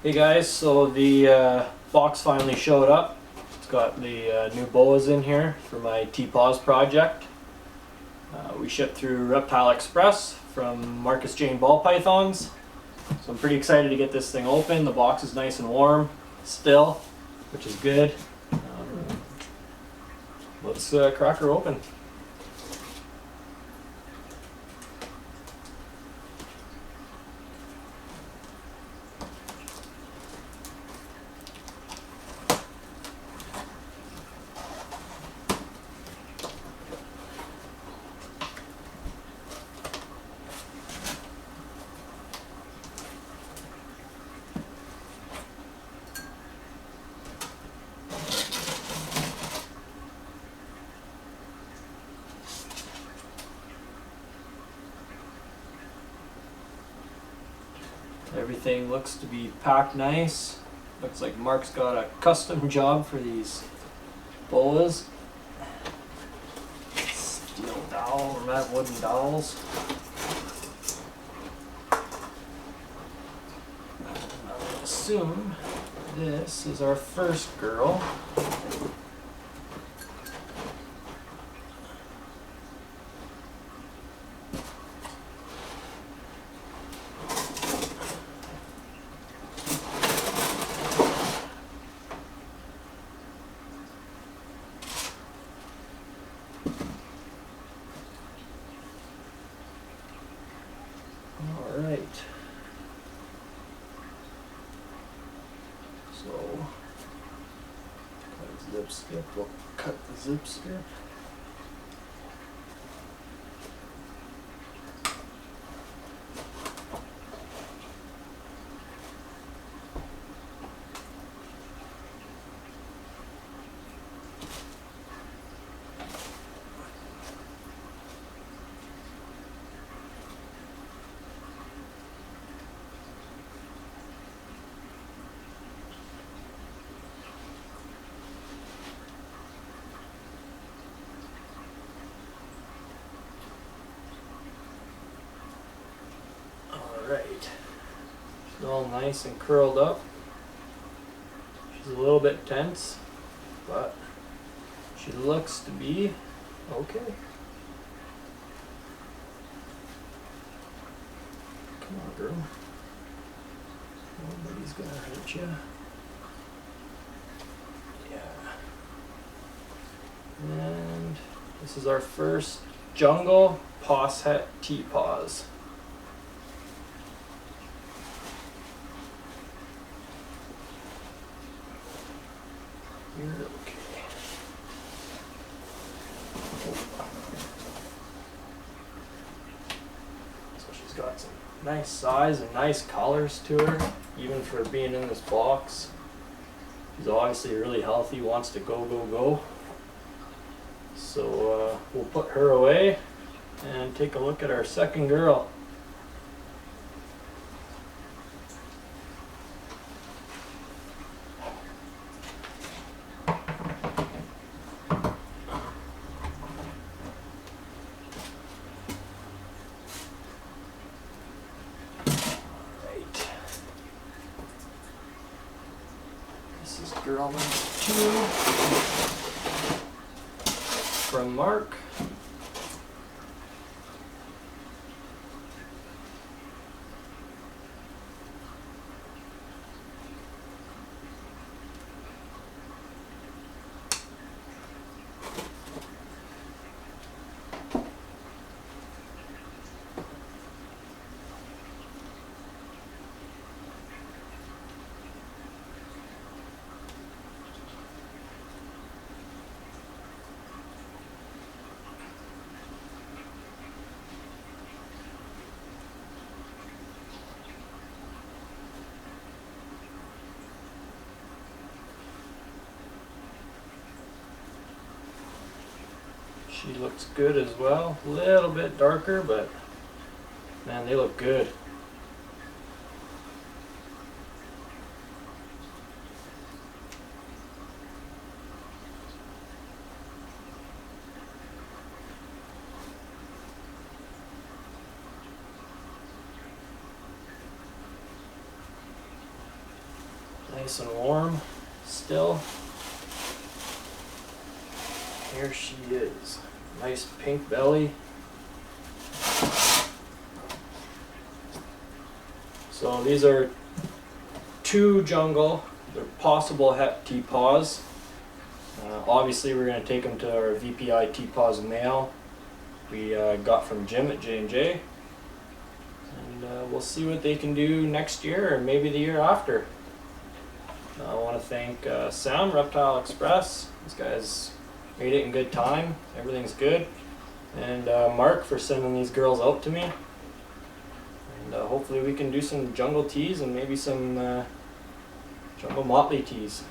Hey guys, so the box finally showed up. It's got the new Boas in here for my T-Paws project. We shipped through Reptile Express from Marcus Jane Ball Pythons. So I'm pretty excited to get this thing open. The box is nice and warm still, which is good. Let's crack her open. Everything looks to be packed nice. Looks like Mark's got a custom job for these boas. Steel dowel, or matte wooden dowels. I would assume this is our first girl. Alright, so zip strip, we'll cut the zip strip. Alright, she's all nice and curled up. She's a little bit tense, but she looks to be okay. Come on, girl. Nobody's gonna hurt you. Yeah. And this is our first jungle Posset T-Paws. You're okay. So she's got some nice size and nice colors to her, even for being in this box. She's obviously really healthy, wants to go, go, go. So we'll put her away and take a look at our second girl. This is girl number 2 from Mark. She looks good as well. A little bit darker, but man, they look good. Nice and warm still. Here she is. Nice pink belly. So these are 2 jungle. They're possible het T-paws. Obviously we're going to take them to our VPI T-paws male we got from Jim at J&J. And we'll see what they can do next year or maybe the year after. I want to thank Sam, Reptile Express. This guy's made it in good time. Everything's good. And Mark for sending these girls out to me. And hopefully we can do some jungle teas and maybe some jungle motley teas.